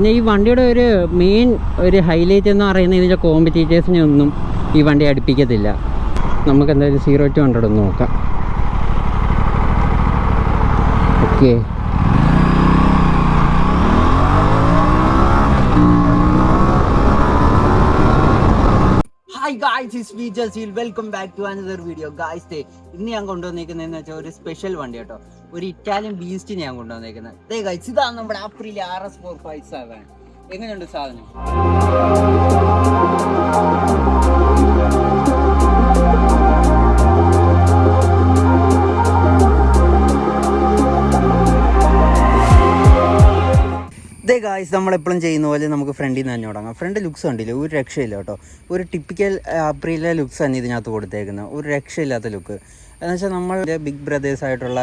പിന്നെ ഈ വണ്ടിയുടെ ഒരു മെയിൻ ഒരു ഹൈലൈറ്റ് എന്ന് പറയുന്നത് ഇതിൻ്റെ കോമ്പറ്റീറ്റേഴ്സിനെ ഒന്നും ഈ വണ്ടി അടുപ്പിക്കത്തില്ല. നമുക്ക് എന്തായാലും 0 to 100 ഒന്ന് നോക്കാം. Okay, hi guys, it's me Jaseel. Welcome back to another video. Guys, ഇന്ന് ഞാൻ കൊണ്ടുവന്നിരിക്കുന്നതെന്ന് വെച്ചാൽ ഒരു സ്പെഷ്യൽ വണ്ടി കേട്ടോ, ഒരു ഇറ്റാലിയൻ ബീസ്റ്റ് ഞാൻ കൊണ്ടുവന്നിരിക്കുന്നത്. ഗായ്സ്, ഇതാണ് നമ്മുടെ Aprilia RS 457. എങ്ങനെയുണ്ട് സാധനം? ഗായ്സ്, നമ്മളെപ്പോഴും ചെയ്യുന്ന പോലെ നമുക്ക് ഫ്രണ്ടിൽ നിന്ന് തന്നെ തുടങ്ങാം. ഫ്രണ്ട് ലുക്സ് കണ്ടില്ല, ഒരു രക്ഷയില്ല കേട്ടോ. ഒരു ടിപ്പിക്കൽ Aprilia ലുക്സ് തന്നെ ഇതിനകത്ത് കൊടുത്തേക്കുന്നത്, ഒരു രക്ഷയില്ലാത്ത ലുക്ക്. എന്ന് വെച്ചാൽ നമ്മളുടെ ബിഗ് ബ്രദേഴ്സ് ആയിട്ടുള്ള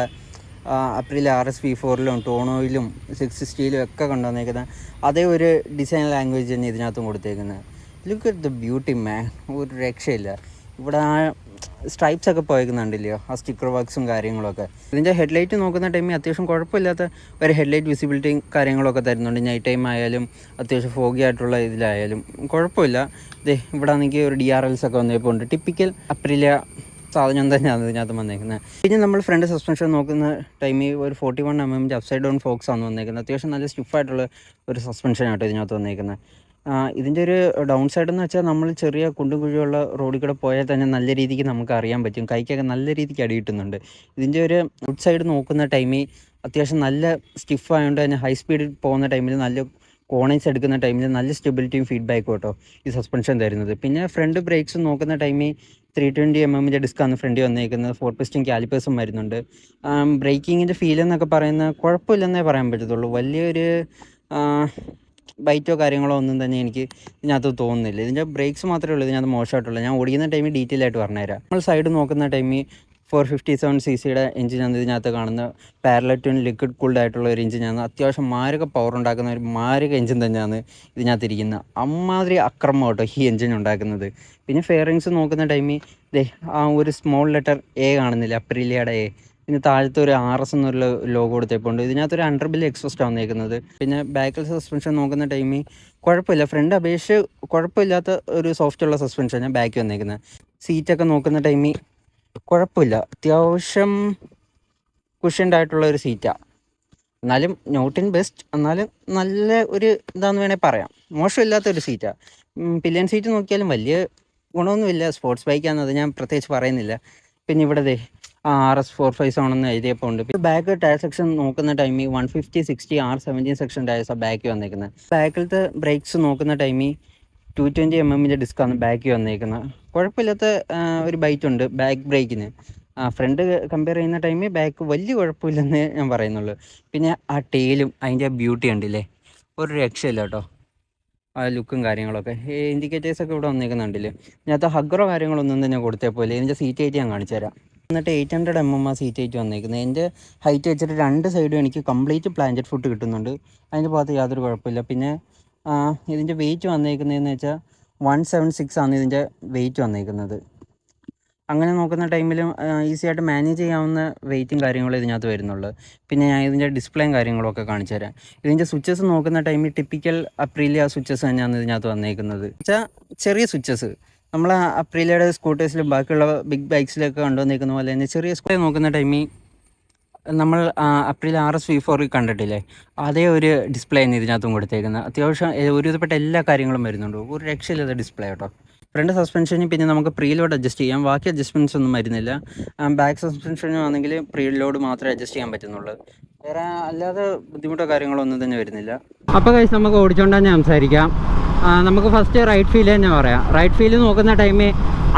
Aprilia RS V4-ലും ടോണോയിലും 660-ലും ഒക്കെ കൊണ്ടുവന്നേക്കുന്ന അതേ ഒരു ഡിസൈൻ ലാംഗ്വേജ് തന്നെ ഇതിനകത്തും കൊടുത്തേക്കുന്നത്. ലുക്ക് അറ്റ് ദ ബ്യൂട്ടി മാൻ, ഒരു രക്ഷയില്ല. ഇവിടെ ആ സ്ട്രൈപ്സ് ഒക്കെ പോയേക്കുന്നുണ്ടല്ലോ, ആ സ്റ്റിക്കർ വർക്ക്സും കാര്യങ്ങളൊക്കെ. ഇതിൻ്റെ ഹെഡ്ലൈറ്റ് നോക്കുന്ന ടൈമിൽ അത്യാവശ്യം കുഴപ്പമില്ലാത്ത ഒരു ഹെഡ്ലൈറ്റ് വിസിബിലിറ്റിയും കാര്യങ്ങളൊക്കെ തരുന്നുണ്ട്. നൈറ്റ് ടൈം ആയാലും അത്യാവശ്യം ഫോഗി ആയിട്ടുള്ള ഇതിലായാലും കുഴപ്പമില്ല. ഇവിടെ ആണെങ്കിൽ ഒരു DRLs ഒക്കെ വന്നപ്പോൾ ഉണ്ട്. ടിപ്പിക്കൽ Aprilia സാധനം തന്നെയാണ് ഇതിനകത്ത് വന്നേക്കുന്നത്. പിന്നെ നമ്മൾ ഫ്രണ്ട് സസ്പെൻഷൻ നോക്കുന്ന ടൈമിൽ ഒരു 41mm അപ്സൈഡ് ഡൗൺ ഫോക്സ് ആണ് വന്നേക്കുന്നത്. അത്യാവശ്യം നല്ല സ്റ്റിഫായിട്ടുള്ള ഒരു സസ്പെൻഷനാട്ടോ ഇതിനകത്ത് വന്നേക്കുന്നത്. ഇതിൻ്റെ ഒരു ഡൗൺ സൈഡ് എന്ന് വെച്ചാൽ നമ്മൾ ചെറിയ കുണ്ടും കുഴിയുള്ള റോഡിൽ കൂടെ പോയാൽ തന്നെ നല്ല രീതിക്ക് നമുക്ക് അറിയാൻ പറ്റും, കൈക്കൊക്കെ നല്ല രീതിക്ക് അടി കിട്ടുന്നുണ്ട്. ഇതിൻ്റെ ഒരു ഔട്ട് സൈഡ് നോക്കുന്ന ടൈമിൽ അത്യാവശ്യം നല്ല സ്റ്റിഫ് ആയതുകൊണ്ട് തന്നെ ഹൈ സ്പീഡിൽ പോകുന്ന ടൈമിൽ നല്ല കോണേഴ്സ് എടുക്കുന്ന ടൈമിൽ നല്ല സ്റ്റെബിലിറ്റിയും ഫീഡ്ബാക്കും കേട്ടോ ഈ സസ്പെൻഷൻ തരുന്നത്. പിന്നെ ഫ്രണ്ട് ബ്രേക്സ് നോക്കുന്ന ടൈമിൽ 320mm ഡിസ്ക്കാണ് ഫ്രണ്ടിൽ വന്നേക്കുന്നത്. 4 piston കാലിപ്പേഴ്സും വരുന്നുണ്ട്. ബ്രേക്കിങ്ങിൻ്റെ ഫീൽ എന്നൊക്കെ പറയുന്നത് കുഴപ്പമില്ലെന്നേ പറയാൻ പറ്റത്തുള്ളൂ. വലിയൊരു ബൈറ്റോ കാര്യങ്ങളോ ഒന്നും തന്നെ എനിക്ക് ഇതിനകത്ത് തോന്നുന്നില്ല. ഇതിൻ്റെ ബ്രേക്സ് മാത്രമേ ഉള്ളൂ ഇതിനകത്ത് മോശമായിട്ടുള്ളൂ. ഞാൻ ഓടിക്കുന്ന ടൈമിൽ ഡീറ്റെയിൽ ആയിട്ട് പറഞ്ഞുതരാം. നമ്മൾ സൈഡ് നോക്കുന്ന ടൈമിൽ 457cc എഞ്ചിനാണ് ഇതിനകത്ത് കാണുന്നത്. പാരലൽ ട്വിൻ ലിക്വിഡ് കൂൾഡ് ആയിട്ടുള്ള ഒരു എഞ്ചിനാണ്. അത്യാവശ്യം മാരക പവർ ഉണ്ടാക്കുന്ന ഒരു മാരക എഞ്ചിൻ തന്നെയാണ് ഇതിനകത്ത് ഇരിക്കുന്നത്. അമ്മാതിരി അക്രമം കേട്ടോ ഈ എഞ്ചിൻ ഉണ്ടാക്കുന്നത്. പിന്നെ ഫെയറിങ്സ് നോക്കുന്ന ടൈമിൽ ആ ഒരു സ്മോൾ ലെറ്റർ A കാണുന്നില്ല, അപ്രീലിയയുടെ A. പിന്നെ താഴത്തെ ഒരു RS എന്നൊരു ലോഗോ കൊടുത്തേപ്പുണ്ട്. ഇതിനകത്തൊരു അണ്ടർബിൽ എക്സോസ്റ്റ് വന്നേക്കുന്നത്. പിന്നെ ബാക്കിൽ സസ്പെൻഷൻ നോക്കുന്ന ടൈമിൽ കുഴപ്പമില്ല, ഫ്രണ്ട് അപേക്ഷിച്ച് കുഴപ്പമില്ലാത്ത ഒരു സോഫ്റ്റുള്ള സസ്പെൻഷനാണ് ബാക്കി വന്നേക്കുന്നത്. സീറ്റൊക്കെ നോക്കുന്ന ടൈമിൽ കുഴപ്പമില്ല, അത്യാവശ്യം കുഷ്യൻഡ് ആയിട്ടുള്ള ഒരു സീറ്റാണ്. എന്നാലും നോട്ട് ഇൻ ബെസ്റ്റ്, എന്നാലും നല്ല ഒരു ഇതാണെന്ന് വേണേൽ പറയാം. മോശമില്ലാത്തൊരു സീറ്റാണ്. പില്ലിയൻ സീറ്റ് നോക്കിയാലും വലിയ ഗുണമൊന്നുമില്ല. സ്പോർട്സ് ബൈക്കാണെന്നത് ഞാൻ പ്രത്യേകിച്ച് പറയുന്നില്ല. പിന്നെ ഇവിടെ RS 457 എഴുതിയപ്പോൾ ഉണ്ട്. പിന്നെ ബാക്ക് ടയർ സെക്ഷൻ നോക്കുന്ന ടൈമിൽ 150, 60, R17 സെക്ഷൻ ടയർസാണ് ബാക്കി വന്നേക്കുന്നത്. ബാക്കിലത്തെ ബ്രേക്സ് നോക്കുന്ന ടൈമിൽ 220mm ഡിസ്ക്കാണ് ബാക്കി വന്നേക്കുന്നത്. കുഴപ്പമില്ലാത്ത ഒരു ബൈറ്റ് ഉണ്ട് ബാക്ക് ബ്രേക്കിന്. ഫ്രണ്ട് കമ്പയർ ചെയ്യുന്ന ടൈമിൽ ബാക്ക് വലിയ കുഴപ്പമില്ലെന്ന് ഞാൻ പറയുന്നുള്ളൂ. പിന്നെ ആ ടെയിലും അതിൻ്റെ ബ്യൂട്ടി ഉണ്ടല്ലേ, ഒരു രക്ഷയില്ല കേട്ടോ. ആ ലുക്കും കാര്യങ്ങളൊക്കെ, ഇൻഡിക്കേറ്റേഴ്സൊക്കെ ഇവിടെ വന്നേക്കുന്നുണ്ടല്ലേ. ഇതിനകത്ത് ഹഗ്ഗറോ കാര്യങ്ങളൊന്നും തന്നെ കൊടുത്തേ പോലെ. ഇതിൻ്റെ സീറ്റ് ഹൈറ്റ് ഞാൻ കാണിച്ചു തരാം. എന്നിട്ട് 800mm ആ സീറ്റ് ഹൈറ്റ് വന്നേക്കുന്നത്. എൻ്റെ ഹൈറ്റ് വെച്ചിട്ട് 2 സൈഡും എനിക്ക് കംപ്ലീറ്റ് പ്ലാന്റഡ് ഫുഡ് കിട്ടുന്നുണ്ട്. അതിൻ്റെ ഭാഗത്ത് യാതൊരു കുഴപ്പമില്ല. പിന്നെ ഇതിൻ്റെ വെയിറ്റ് വന്നേക്കുന്നതെന്ന് വെച്ചാൽ 176 ആണ് ഇതിൻ്റെ വെയിറ്റ് വന്നേക്കുന്നത്. അങ്ങനെ നോക്കുന്ന ടൈമിലും ഈസി ആയിട്ട് മാനേജ് ചെയ്യാവുന്ന വെയിറ്റും കാര്യങ്ങളും ഇതിനകത്ത് വരുന്നുള്ളൂ. പിന്നെ ഞാൻ ഇതിൻ്റെ ഡിസ്പ്ലേയും കാര്യങ്ങളൊക്കെ കാണിച്ചു തരാം. ഇതിൻ്റെ സ്വിച്ചസ് നോക്കുന്ന ടൈമിൽ ടിപ്പിക്കൽ Aprilia സ്വിച്ചസ് തന്നെയാണ് ഇതിനകത്ത് വന്നേക്കുന്നത്. വെച്ചാൽ ചെറിയ സ്വിച്ചസ് നമ്മൾ Aprilia'യുടെ സ്കൂട്ടേഴ്സിലും ബാക്കിയുള്ള ബിഗ് ബൈക്സിലൊക്കെ കൊണ്ടുവന്നേക്കുന്ന പോലെ തന്നെ ചെറിയ സ്കൂട്ടർ നോക്കുന്ന ടൈമിൽ നമ്മൾ Aprilia RS V4 കണ്ടിട്ടില്ലേ, അതേ ഒരു ഡിസ്പ്ലേ ആണ് ഇതിനകത്തും കൊടുത്തേക്കുന്നത്. അത്യാവശ്യം ഒരുവിധപ്പെട്ട എല്ലാ കാര്യങ്ങളും വരുന്നുണ്ട്. ഒരു രക്ഷയില്ലാത്ത ഡിസ്പ്ലേ കേട്ടോ. ഫ്രണ്ട് സസ്പെൻഷനിൽ പിന്നെ നമുക്ക് പ്രീലോഡ് അഡ്ജസ്റ്റ് ചെയ്യാം, ബാക്കി അഡ്ജസ്റ്റ്മെൻറ്റ്സ് ഒന്നും വരുന്നില്ല. ബാക്ക് സസ്പെൻഷനും ആണെങ്കിൽ പ്രീലോഡ് മാത്രമേ അഡ്ജസ്റ്റ് ചെയ്യാൻ പറ്റുന്നുള്ളൂ. വേറെ അല്ലാതെ ബുദ്ധിമുട്ടോ കാര്യങ്ങളോ ഒന്നും തന്നെ വരുന്നില്ല. അപ്പോൾ കഴിച്ച് നമുക്ക് ഓടിച്ചുകൊണ്ട് തന്നെ സംസാരിക്കാം. നമുക്ക് ഫസ്റ്റ് റൈറ്റ് ഫീൽ തന്നെ പറയാം. റൈറ്റ് ഫീൽ നോക്കുന്ന ടൈമിൽ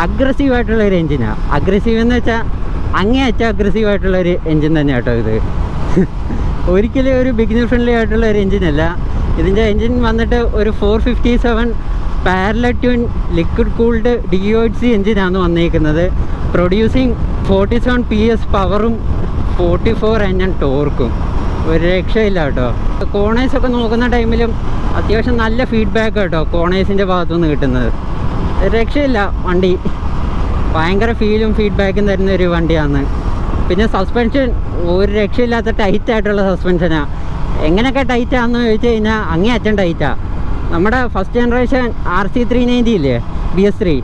അഗ്രസീവായിട്ടുള്ള ഒരു എഞ്ചിനാണ്. അഗ്രസീവ് എന്ന് വെച്ചാൽ അങ്ങേയറ്റം അഗ്രസീവായിട്ടുള്ളൊരു എഞ്ചിൻ തന്നെ കേട്ടോ ഇത്. ഒരിക്കലും ഒരു ബിഗിനർ ഫ്രണ്ട്ലി ആയിട്ടുള്ള ഒരു എഞ്ചിനല്ല. ഇതിൻ്റെ എഞ്ചിൻ വന്നിട്ട് ഒരു 457 parallel twin liquid cooled DOHC എഞ്ചിനാണ് വന്നിരിക്കുന്നത്. പ്രൊഡ്യൂസിങ് 47 PS പവറും 44 Nm ടോർക്കും. ഒരു രക്ഷയില്ല കേട്ടോ. കോണേഴ്സൊക്കെ നോക്കുന്ന ടൈമിലും അത്യാവശ്യം നല്ല ഫീഡ്ബാക്ക് കേട്ടോ കോണേഴ്സിൻ്റെ ഭാഗത്തുനിന്ന് കിട്ടുന്നത്. രക്ഷയില്ല വണ്ടി, ഭയങ്കര ഫീലും ഫീഡ്ബാക്കും തരുന്ന ഒരു വണ്ടിയാണ്. പിന്നെ സസ്പെൻഷൻ ഒരു രക്ഷയില്ലാത്ത ടൈറ്റായിട്ടുള്ള സസ്പെൻഷനാണ്. എങ്ങനെയൊക്കെ ടൈറ്റാണെന്ന് ചോദിച്ചു കഴിഞ്ഞാൽ അങ്ങേ അച്ഛൻ ടൈറ്റാണ്. നമ്മുടെ ഫസ്റ്റ് ജനറേഷൻ RC390 ഇല്ലേ, BS3,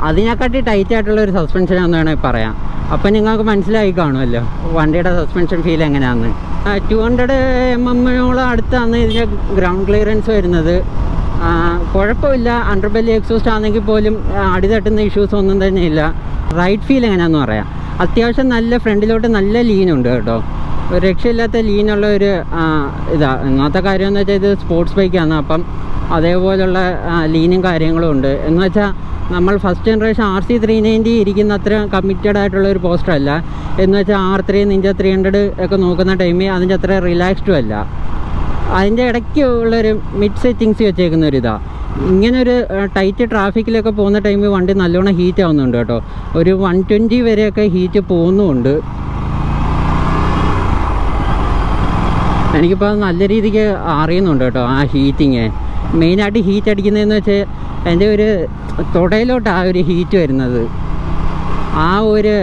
അതിനെക്കാട്ടി ടൈറ്റ് ആയിട്ടുള്ളൊരു സസ്പെൻഷനാണെന്ന് വേണമെങ്കിൽ പറയാം. അപ്പം നിങ്ങൾക്ക് മനസ്സിലായി കാണുമല്ലോ വണ്ടിയുടെ സസ്പെൻഷൻ ഫീൽ എങ്ങനെയാണെന്ന്. 200 mm അടുത്താണ് ഇതിൻ്റെ ഗ്രൗണ്ട് ക്ലിയറൻസ് വരുന്നത്. കുഴപ്പമില്ല. അണ്ടർബെല്ലി എക്സോസ്റ്റ് ആണെങ്കിൽ പോലും അടിതട്ടുന്ന ഇഷ്യൂസ് ഒന്നും തന്നെ ഇല്ല. റൈഡ് ഫീൽ എങ്ങനെയാണെന്ന് പറയാം. അത്യാവശ്യം നല്ല ഫ്രണ്ടിലോട്ട് നല്ല ലീനുണ്ട് കേട്ടോ. ഒരു രക്ഷയില്ലാത്ത ലീനുള്ള ഒരു ഇന്നത്തെ കാര്യം എന്ന് വെച്ചാൽ ഇത് സ്പോർട്സ് ബൈക്കാണ്. അപ്പം അതേപോലുള്ള ലീനും കാര്യങ്ങളും ഉണ്ട്. എന്ന് വെച്ചാൽ നമ്മൾ ഫസ്റ്റ് ജനറേഷൻ RC390 ഇരിക്കുന്ന അത്ര കമ്മിറ്റഡ് ആയിട്ടുള്ള ഒരു പോസ്റ്റർ അല്ല. എന്ന് വെച്ചാൽ R3 Ninja 300 ഒക്കെ നോക്കുന്ന ടൈമിൽ അതിൻ്റെ അത്ര റിലാക്സ്ഡും അല്ല. അതിൻ്റെ ഇടയ്ക്ക് ഉള്ളൊരു മിഡ് സെറ്റിങ്സ് വെച്ചേക്കുന്ന ഒരു ഇതാണ്. ഇങ്ങനൊരു ടൈറ്റ് ട്രാഫിക്കിലൊക്കെ പോകുന്ന ടൈമിൽ വണ്ടി നല്ലോണം ഹീറ്റ് ആവുന്നുണ്ട് കേട്ടോ. ഒരു 120 വരെയൊക്കെ ഹീറ്റ് പോകുന്നുമുണ്ട്. എനിക്കിപ്പോൾ നല്ല രീതിക്ക് അറിയുന്നുണ്ട് കേട്ടോ ആ ഹീറ്റിങ്. മെയിനായിട്ട് ഹീറ്റ് അടിക്കുന്നതെന്ന് വെച്ചാൽ എൻ്റെ ഒരു തുടയിലോട്ട് ആ ഒരു ഹീറ്റ് വരുന്നത്. ആ ഒരു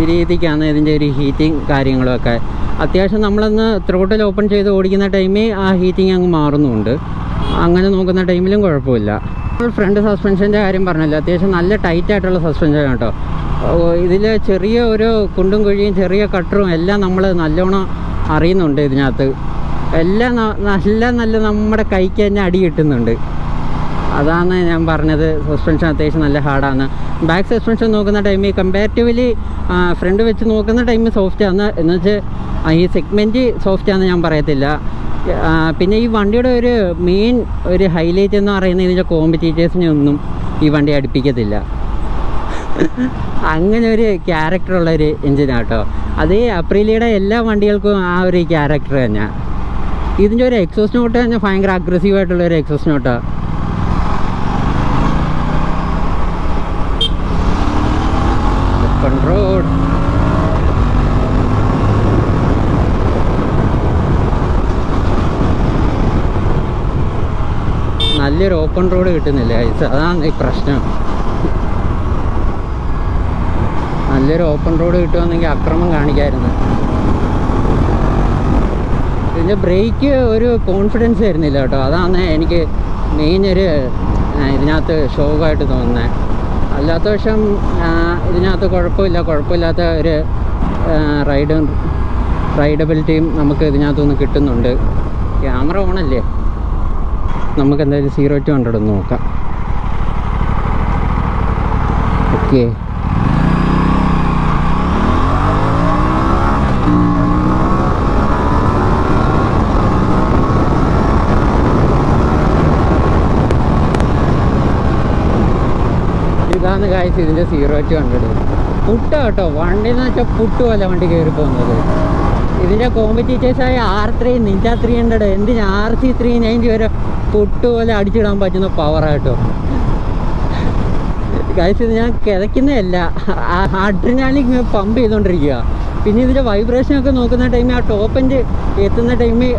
രീതിക്കാണ് ഇതിൻ്റെ ഒരു ഹീറ്റിങ് കാര്യങ്ങളൊക്കെ. അത്യാവശ്യം നമ്മളൊന്ന് ത്രോട്ടിൽ ഓപ്പൺ ചെയ്ത് ഓടിക്കുന്ന ടൈമിൽ ആ ഹീറ്റിങ് അങ്ങ് മാറുന്നുമുണ്ട്. അങ്ങനെ നോക്കുന്ന ടൈമിലും കുഴപ്പമില്ല. ഫ്രണ്ട് സസ്പെൻഷൻ്റെ കാര്യം പറഞ്ഞല്ലോ, അത്യാവശ്യം നല്ല ടൈറ്റായിട്ടുള്ള സസ്പെൻഷൻ കേട്ടോ. ഇതിൽ ചെറിയ ഒരു കുണ്ടും കുഴിയും ചെറിയ കട്ടറും എല്ലാം നമ്മൾ നല്ലോണം അറിയുന്നുണ്ട് ഇതിനകത്ത്. എല്ലാം നല്ല നമ്മുടെ കൈക്ക് തന്നെ അടി കിട്ടുന്നുണ്ട്. അതാണ് ഞാൻ പറഞ്ഞത്, സസ്പെൻഷൻ അത്യാവശ്യം നല്ല ഹാർഡാണ്. ബാക്ക് സസ്പെൻഷൻ നോക്കുന്ന ടൈമിൽ കമ്പാരിറ്റീവ്ലി ഫ്രണ്ട് വെച്ച് നോക്കുന്ന ടൈമിൽ സോഫ്റ്റാണ്. എന്ന് വെച്ചാൽ ഈ സെഗ്മെൻറ്റ് സോഫ്റ്റാണെന്ന് ഞാൻ പറയത്തില്ല. പിന്നെ ഈ വണ്ടിയുടെ ഒരു മെയിൻ ഒരു ഹൈലൈറ്റ് എന്ന് പറയുന്നത് ഇതിൻ്റെ കോമ്പറ്റീറ്റേഴ്സിനെ ഒന്നും ഈ വണ്ടി അടുപ്പിക്കത്തില്ല. അങ്ങനെ ഒരു ക്യാരക്ടറുള്ളൊരു എഞ്ചിനാട്ടോ. അത് അപ്രീലിയുടെ എല്ലാ വണ്ടികൾക്കും ആ ഒരു ക്യാരക്ടർ തന്നെയാണ്. ഇതിൻ്റെ ഒരു എക്സോസ്റ്റ് നോട്ട് തന്നെ ഭയങ്കര അഗ്രസീവായിട്ടുള്ളൊരു എക്സോസ്റ്റ് നോട്ടാണ്. റോഡ് നല്ലൊരു ഓപ്പൺ റോഡ് കിട്ടുന്നില്ല. അതാണ് ഈ പ്രശ്നം. നല്ലൊരു ഓപ്പൺ റോഡ് കിട്ടുമെന്നെങ്കിൽ അക്രമം കാണിക്കാമായിരുന്നു. ഇതിൻ്റെ ബ്രേക്ക് ഒരു കോൺഫിഡൻസ് വരുന്നില്ല കേട്ടോ. അതാണ് എനിക്ക് മെയിൻ ഒരു ഇതിനകത്ത് ഷോക്കായിട്ട് തോന്നുന്നത്. അല്ലാത്ത പക്ഷം ഇതിനകത്ത് കുഴപ്പമില്ലാത്ത ഒരു റൈഡബിലിറ്റിയും നമുക്ക് ഇതിനകത്തുനിന്ന് കിട്ടുന്നുണ്ട്. ക്യാമറ ഓണല്ലേ, നമുക്ക് എന്തായാലും 0 to 100 ഒന്ന് നോക്കാം. ഓക്കെ, ഇതാണ് കാഴ്ച ഇതിൻ്റെ 0 to 100. പുട്ട കേട്ടോ വണ്ടി എന്ന് വെച്ചാൽ പുട്ട് പോലെ വണ്ടി കയറി പോകുന്നത്. ഇതിൻ്റെ കോമ്പറ്റീറ്റേഴ്സായ R3 Ninja 300 എന്തിന് RC390 വരെ പുട്ട് പോലെ അടിച്ചിടാൻ പറ്റുന്ന പവറായിട്ടോ കാഴ്ച. ഇത് ഞാൻ കിതയ്ക്കുന്നതല്ല, അഡ്രിനാലിൻ പമ്പ് ചെയ്തുകൊണ്ടിരിക്കുക. പിന്നെ ഇതിൻ്റെ വൈബ്രേഷനൊക്കെ നോക്കുന്ന ടൈമിൽ ആ ടോപ്പ് എൻഡ് എത്തുന്ന ടൈമിൽ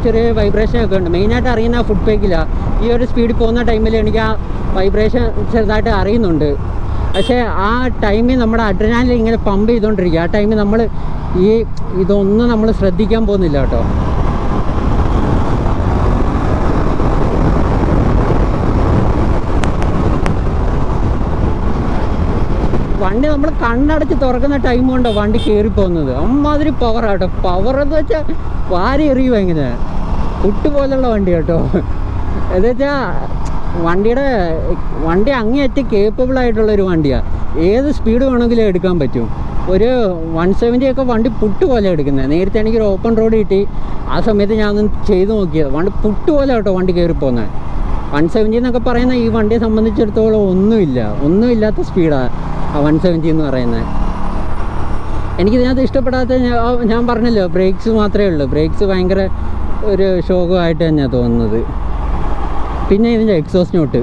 ചെറിയ വൈബ്രേഷനൊക്കെ ഉണ്ട്. മെയിനായിട്ട് അറിയുന്ന ഫുഡ് പേക്കിലാണ്. ഈ ഒരു സ്പീഡിൽ പോകുന്ന ടൈമിൽ എനിക്ക് ആ വൈബ്രേഷൻ ചെറുതായിട്ട് അറിയുന്നുണ്ട്. പക്ഷേ ആ ടൈമിൽ നമ്മുടെ അഡ്രിനാലിൻ ഇങ്ങനെ പമ്പ് ചെയ്തുകൊണ്ടിരിക്കുക. ആ ടൈമിൽ നമ്മൾ ഇതൊന്നും നമ്മൾ ശ്രദ്ധിക്കാൻ പോകുന്നില്ല കേട്ടോ. വണ്ടി നമ്മൾ കണ്ണടച്ച് തുറക്കുന്ന ടൈം കൊണ്ടോ വണ്ടി കയറിപ്പോകുന്നത്. അമ്മാതിരി പവറാട്ടോ. പവർ എന്ന് വെച്ചാൽ വാരി എറിയുക എങ്ങനെ പുട്ട് പോലുള്ള വണ്ടി കേട്ടോ. എന്ന് വെച്ചാൽ വണ്ടി അങ്ങേയറ്റം കേപ്പബിൾ ആയിട്ടുള്ളൊരു വണ്ടിയാണ്. ഏത് സ്പീഡ് വേണമെങ്കിലും എടുക്കാൻ പറ്റും. ഒരു 170 ഒക്കെ വണ്ടി പുട്ട് പോലെ എടുക്കുന്നത്. നേരത്തെ എനിക്കൊരു ഓപ്പൺ റോഡ് കിട്ടി, ആ സമയത്ത് ഞാനൊന്ന് ചെയ്ത് നോക്കിയത്. വണ്ടി പുട്ട് പോലെ കേട്ടോ വണ്ടി കയറിപ്പോകുന്നത്. 170 എന്നൊക്കെ പറയുന്ന ഈ വണ്ടിയെ സംബന്ധിച്ചിടത്തോളം ഒന്നുമില്ലാത്ത സ്പീഡാണ് ആ 170 എന്ന് പറയുന്നത്. എനിക്കിതിനകത്ത് ഇഷ്ടപ്പെടാത്ത ഞാൻ പറഞ്ഞല്ലോ, ബ്രേക്സ് മാത്രമേ ഉള്ളൂ. ബ്രേക്സ് ഭയങ്കര ഒരു ശോകമായിട്ട് തന്നെയാണ് തോന്നുന്നത്. പിന്നെ ഇതിൻ്റെ എക്സോസ്റ്റ് നോട്ട്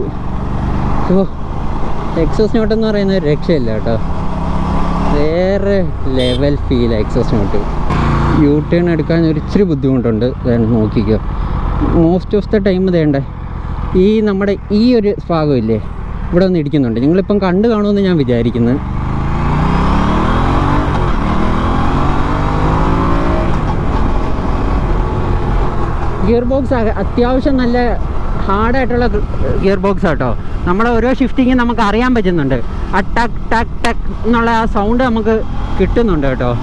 എന്ന് പറയുന്ന ഒരു രക്ഷയില്ല കേട്ടോ. വേറെ level feel exhaust note. U turn എടുക്കാൻ ഒരു ഇച്ചിരി ബുദ്ധിമുട്ടുണ്ട്. നോക്കിക്കോ, മോസ്റ്റ് ഓഫ് ദ ടൈം വേണ്ടേ ഈ നമ്മുടെ ഈ ഒരു ഭാഗമില്ലേ ഇവിടെ ഒന്ന് ഇടിക്കുന്നുണ്ട്. നിങ്ങളിപ്പം കണ്ടു കാണുമെന്ന് ഞാൻ വിചാരിക്കുന്നത്. ഗിയർ ബോക്സ് അത്യാവശ്യം നല്ല ഹാർഡായിട്ടുള്ള ഗിയർ ബോക്സ് കേട്ടോ. നമ്മൾ ഓരോ ഷിഫ്റ്റിങ് നമുക്ക് അറിയാൻ പറ്റുന്നുണ്ട്. ആ ടക്ക് ടക്ക് ടക്ക് എന്നുള്ള ആ സൗണ്ട് നമുക്ക് കിട്ടുന്നുണ്ട് കേട്ടോ.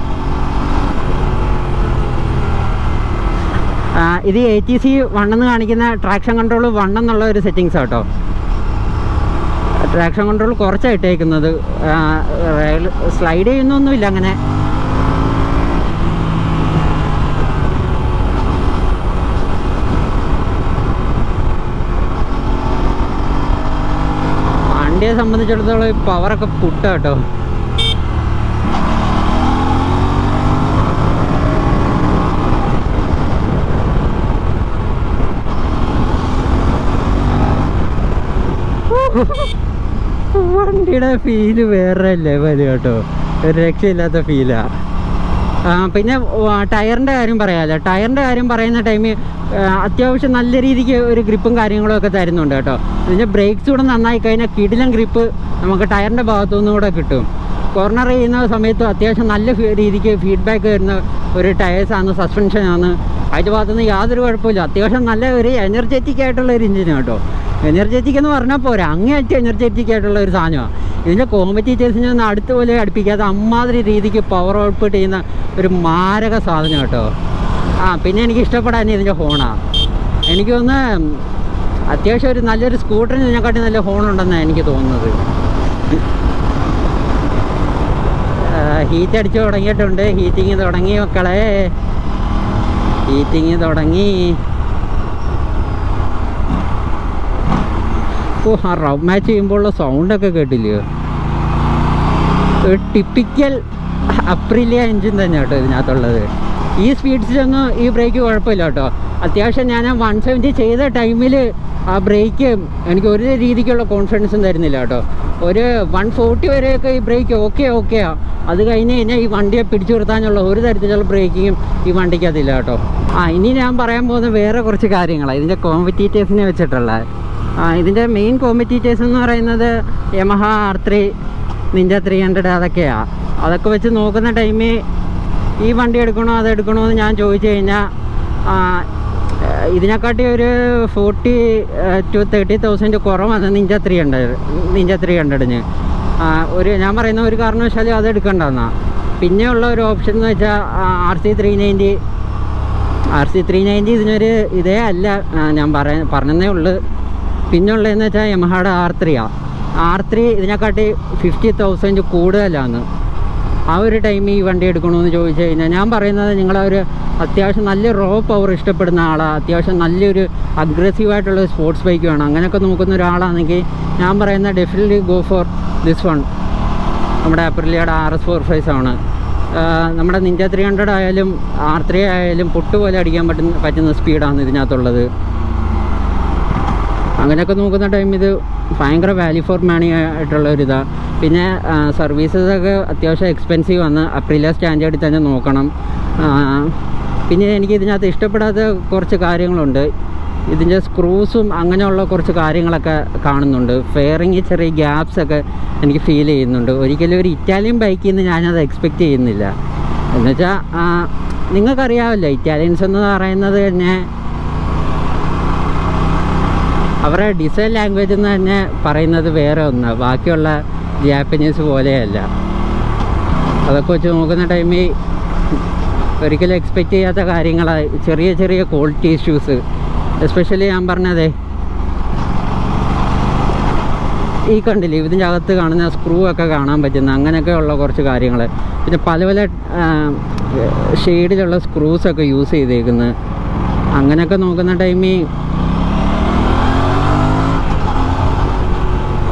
ഇത് ATC 1 എന്ന് കാണിക്കുന്ന ട്രാക്ഷൻ കൺട്രോൾ 1 എന്നുള്ള ഒരു സെറ്റിങ്സ് കേട്ടോ. ട്രാക്ഷൻ കൺട്രോൾ കുറച്ചായിട്ടേക്കുന്നത്, സ്ലൈഡ് ചെയ്യുന്നൊന്നുമില്ല അങ്ങനെ. വണ്ടിയെ സംബന്ധിച്ചിടത്തോളം പവറൊക്കെ പുട്ട കേട്ടോ. വണ്ടിയുടെ ഫീല് വേറെ ലെവല് കേട്ടോ, ഒരു രക്ഷയില്ലാത്ത ഫീലാണ്. പിന്നെ ടയറിൻ്റെ കാര്യം പറയാമല്ലോ. ടയറിൻ്റെ കാര്യം പറയുന്ന ടൈമിൽ അത്യാവശ്യം നല്ല രീതിക്ക് ഒരു ഗ്രിപ്പും കാര്യങ്ങളും ഒക്കെ തരുന്നുണ്ട് കേട്ടോ. ഇതിൻ്റെ ബ്രേക്സ് കൂടെ നന്നായി കഴിഞ്ഞാൽ കിടിലൻ ഗ്രിപ്പ് നമുക്ക് ടയറിൻ്റെ ഭാഗത്തുനിന്നും കൂടെ കിട്ടും. കോർണർ ചെയ്യുന്ന സമയത്ത് അത്യാവശ്യം നല്ല രീതിക്ക് ഫീഡ്ബാക്ക് വരുന്ന ഒരു ടയേഴ്സാണ്, സസ്പെൻഷനാണ്. അതിൻ്റെ ഭാഗത്തുനിന്ന് യാതൊരു കുഴപ്പമില്ല. അത്യാവശ്യം നല്ല ഒരു എനർജറ്റിക് ആയിട്ടുള്ള ഒരു എഞ്ചിനാണ് കേട്ടോ. എനർജറ്റിക് എന്ന് പറഞ്ഞാൽ പോരാ, അങ്ങേയറ്റം എനർജറ്റിക് ആയിട്ടുള്ള ഒരു സാധനമാണ്. ഇതിൻ്റെ കോമ്പറ്റീറ്റേഴ്സിനെ ഒന്നും അടുത്ത് പോലെ അടുപ്പിക്കാതെ അമ്മാതിരി രീതിക്ക് പവർ ഔട്ട്പുട്ട് ചെയ്യുന്ന ഒരു മാരക സാധനം കേട്ടോ. പിന്നെ എനിക്ക് ഇഷ്ടപ്പെടാൻ ഇതിൻ്റെ ഹോണാണ്. എനിക്ക് തോന്നുന്നു അത്യാവശ്യം ഒരു നല്ലൊരു സ്കൂട്ടറിന് ഇതിനെക്കാട്ടി നല്ല ഹോണുണ്ടെന്നാണ് എനിക്ക് തോന്നുന്നത്. ഹീറ്റ് അടിച്ച് തുടങ്ങിയിട്ടുണ്ട്. ഹീറ്റിങ് തുടങ്ങി മക്കളെ, ഹീറ്റിങ് തുടങ്ങി. ആ റബ് മാച്ച് ചെയ്യുമ്പോഴുള്ള സൗണ്ടൊക്കെ കേട്ടില്ലയോ? ഒരു ടിപ്പിക്കൽ അപ്രിലിയ എൻജിൻ തന്നെ കേട്ടോ ഇതിനകത്തുള്ളത്. ഈ സ്പീഡ്സിലൊന്നും ഈ ബ്രേക്ക് കുഴപ്പമില്ല കേട്ടോ. അത്യാവശ്യം ഞാൻ 170 ചെയ്ത ടൈമിൽ ആ ബ്രേക്ക് എനിക്ക് ഒരു രീതിക്കുള്ള കോൺഫിഡൻസും തരുന്നില്ല കേട്ടോ. ഒരു 140 വരെയൊക്കെ ഈ ബ്രേക്ക് ഓക്കെയാണ്. അത് കഴിഞ്ഞ് കഴിഞ്ഞാൽ ഈ വണ്ടിയെ പിടിച്ചു നിർത്താനുള്ള ഒരു തരത്തിലുള്ള ബ്രേക്കിങ്ങും ഈ വണ്ടിക്കതില്ല കേട്ടോ. ഇനി ഞാൻ പറയാൻ പോകുന്ന വേറെ കുറച്ച് കാര്യങ്ങളാണ് ഇതിൻ്റെ കോമ്പറ്റീറ്റേഴ്സിനെ വെച്ചിട്ടുള്ള. ഇതിൻ്റെ മെയിൻ കോമ്പറ്റീറ്റേഴ്സ് എന്ന് പറയുന്നത് യമഹ R3, നിഞ്ച 300 അതൊക്കെയാണ്. അതൊക്കെ വെച്ച് നോക്കുന്ന ടൈമിൽ ഈ വണ്ടി എടുക്കണോ അതെടുക്കണോ എന്ന് ഞാൻ ചോദിച്ചു കഴിഞ്ഞാൽ ഇതിനെക്കാട്ടി ഒരു 40,000 to 30,000 കുറവാണ് നിഞ്ച 300ന്. ഞാൻ പറയുന്ന ഒരു കാരണവശാലും അത് എടുക്കണ്ടെന്നാണ്. പിന്നെയുള്ള ഒരു ഓപ്ഷൻ എന്ന് വെച്ചാൽ RC390 ഇതിനൊരു ഇതേ അല്ല, ഞാൻ പറഞ്ഞതേ ഉള്ളൂ. പിന്നുള്ളതെന്ന് വെച്ചാൽ യമഹയുടെ R3 ഇതിനെക്കാട്ടി 50,000 കൂടുതലാണ്. ആ ഒരു ടൈമിൽ ഈ വണ്ടി എടുക്കണമെന്ന് ചോദിച്ചു കഴിഞ്ഞാൽ ഞാൻ പറയുന്നത്, നിങ്ങളൊരു അത്യാവശ്യം നല്ല റോ പവർ ഇഷ്ടപ്പെടുന്ന ആളാണ്, അത്യാവശ്യം നല്ലൊരു അഗ്രസീവായിട്ടുള്ള സ്പോർട്സ് ബൈക്ക് വേണം, അങ്ങനെയൊക്കെ നോക്കുന്ന ഒരാളാണെങ്കിൽ ഞാൻ പറയുന്നത് definitely go for this one. നമ്മുടെ അപ്രിലിയയുടെ RS457 ആണ്. നമ്മുടെ നിഞ്ച 300 ആയാലും R3 ആയാലും പൊട്ടുപോലെ അടിക്കാൻ പറ്റുന്ന സ്പീഡാണ് ഇതിനകത്തുള്ളത്. അങ്ങനെയൊക്കെ നോക്കുന്ന ടൈം ഇത് ഭയങ്കര വാല്യൂ ഫോർ മണി ആയിട്ടുള്ള ഒരിതാണ്. പിന്നെ സർവീസസൊക്കെ അത്യാവശ്യം എക്സ്പെൻസീവ് ആണ്. അപ്രിലിയ സ്റ്റാൻഡേർഡിൽ തന്നെ നോക്കണം. പിന്നെ എനിക്ക് ഇതിനകത്ത് ഇഷ്ടപ്പെടാത്ത കുറച്ച് കാര്യങ്ങളുണ്ട്. ഇതിൻ്റെ സ്ക്രൂസും അങ്ങനെയുള്ള കുറച്ച് കാര്യങ്ങളൊക്കെ കാണുന്നുണ്ട്. ഫെയറിങ് ചെറിയ ഗ്യാപ്സൊക്കെ എനിക്ക് ഫീൽ ചെയ്യുന്നുണ്ട്. ഒരിക്കലും ഒരു ഇറ്റാലിയൻ ബൈക്കിൽ നിന്ന് ഞാനത് എക്സ്പെക്റ്റ് ചെയ്യുന്നില്ല. എന്നുവെച്ചാൽ നിങ്ങൾക്കറിയാമല്ലോ, ഇറ്റാലിയൻസ് എന്ന് പറയുന്നത് തന്നെ അവരുടെ ഡിസൈൻ ലാംഗ്വേജ് എന്ന് തന്നെ പറയുന്നത് വേറെ ഒന്നാണ്, ബാക്കിയുള്ള ജാപ്പനീസ് പോലെയല്ല. അതൊക്കെ വെച്ച് നോക്കുന്ന ടൈമിൽ ഒരിക്കലും എക്സ്പെക്റ്റ് ചെയ്യാത്ത കാര്യങ്ങളാണ്. ചെറിയ ചെറിയ ക്വാളിറ്റി ഇഷ്യൂസ്, എസ്പെഷ്യലി ഞാൻ പറഞ്ഞതേ ഈ കണ്ടില്ലേ ഇതിൻ്റെ അകത്ത് കാണുന്ന സ്ക്രൂ ഒക്കെ കാണാൻ പറ്റുന്ന അങ്ങനെയൊക്കെ ഉള്ള കുറച്ച് കാര്യങ്ങൾ. പിന്നെ പല പല ഷെയ്ഡിലുള്ള സ്ക്രൂസൊക്കെ യൂസ് ചെയ്തേക്കുന്നത്. അങ്ങനെയൊക്കെ നോക്കുന്ന ടൈമിൽ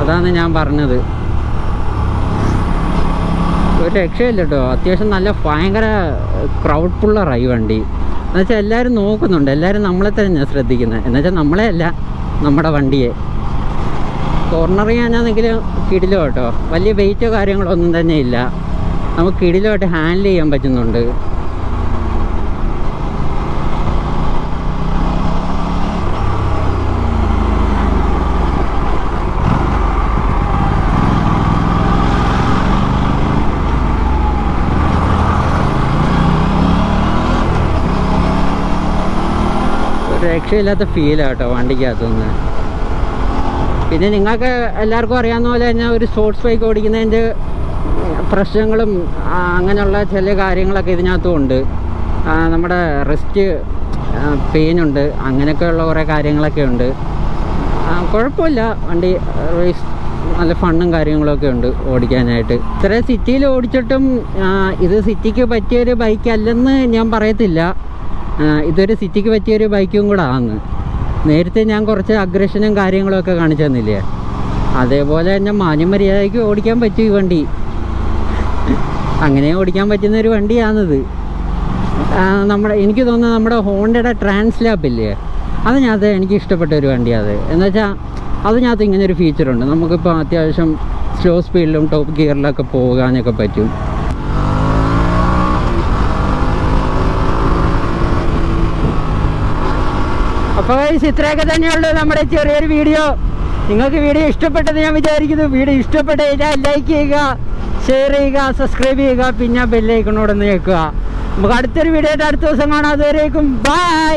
അതാണ് ഞാൻ പറഞ്ഞത്, ഒരു രക്ഷയില്ല കേട്ടോ. അത്യാവശ്യം നല്ല ഭയങ്കര ക്രൗഡ് പുള്ളറായി വണ്ടി. എന്നുവെച്ചാൽ എല്ലാവരും നോക്കുന്നുണ്ട്, എല്ലാവരും നമ്മളെ തന്നെ ശ്രദ്ധിക്കുന്നത്. എന്നുവെച്ചാൽ നമ്മളെ അല്ല, നമ്മുടെ വണ്ടിയെ. കോർണർ ചെയ്യാനാണെങ്കിലും കിടിലോ കേട്ടോ. വലിയ വെയിറ്റോ കാര്യങ്ങളോ ഒന്നും തന്നെ ഇല്ല, നമുക്ക് കിടിലോട്ട് ഹാൻഡിൽ ചെയ്യാൻ പറ്റുന്നുണ്ട്. രക്ഷയില്ലാത്ത ഫീലാണ് കേട്ടോ വണ്ടിക്കകത്തുനിന്ന്. പിന്നെ നിങ്ങൾക്ക് എല്ലാവർക്കും അറിയാവുന്ന പോലെ തന്നെ ഒരു സ്പോർട്സ് ബൈക്ക് ഓടിക്കുന്നതിൻ്റെ പ്രശ്നങ്ങളും അങ്ങനെയുള്ള ചില കാര്യങ്ങളൊക്കെ ഇതിനകത്തും ഉണ്ട്. നമ്മുടെ റിസ്റ്റ് പെയിനുണ്ട്, അങ്ങനെയൊക്കെയുള്ള കുറേ കാര്യങ്ങളൊക്കെ ഉണ്ട്. കുഴപ്പമില്ല, വണ്ടി റേസ് നല്ല ഫണ്ണും കാര്യങ്ങളൊക്കെ ഉണ്ട് ഓടിക്കാനായിട്ട്. ഇത്ര സിറ്റിയിൽ ഓടിച്ചിട്ടും ഇത് സിറ്റിക്ക് പറ്റിയൊരു ബൈക്കല്ലെന്ന് ഞാൻ പറയത്തില്ല. ഇതൊരു സിറ്റിക്ക് പറ്റിയൊരു ബൈക്കും കൂടെ ആണ്. നേരത്തെ ഞാൻ കുറച്ച് അഗ്രഷനും കാര്യങ്ങളൊക്കെ കാണിച്ചു തന്നില്ലേ, അതേപോലെ തന്നെ മാന്യം മര്യാദയ്ക്ക് ഓടിക്കാൻ പറ്റും ഈ വണ്ടി. അങ്ങനെ ഓടിക്കാൻ പറ്റുന്നൊരു വണ്ടിയാണിത്. എനിക്ക് തോന്നുന്നത് നമ്മുടെ ഹോണ്ടയുടെ ട്രാൻസ്ലാപ്പില്ലേ, അതിനകത്ത് എനിക്ക് ഇഷ്ടപ്പെട്ട ഒരു വണ്ടിയാണ്. എന്നുവെച്ചാൽ അതിനകത്ത് ഇങ്ങനൊരു ഫീച്ചറുണ്ട്, നമുക്കിപ്പോൾ അത്യാവശ്യം സ്ലോ സ്പീഡിലും ടോപ്പ് ഗിയറിലൊക്കെ പോകാനൊക്കെ പറ്റും. അപ്പോൾ ഇത്രയൊക്കെ തന്നെയുള്ളൂ നമ്മുടെ ചെറിയൊരു വീഡിയോ. നിങ്ങൾക്ക് വീഡിയോ ഇഷ്ടപ്പെട്ടെന്ന് ഞാൻ വിചാരിക്കുന്നു. വീഡിയോ ഇഷ്ടപ്പെട്ട് കഴിഞ്ഞാൽ ലൈക്ക് ചെയ്യുക, ഷെയർ ചെയ്യുക, സബ്സ്ക്രൈബ് ചെയ്യുക, പിന്നെ ബെല്ലൈക്കണോടൊന്ന് കേൾക്കുക. നമുക്ക് അടുത്തൊരു വീഡിയോ ആയിട്ട് അടുത്ത ദിവസം കാണാം. അതുവരേക്കും ബൈ.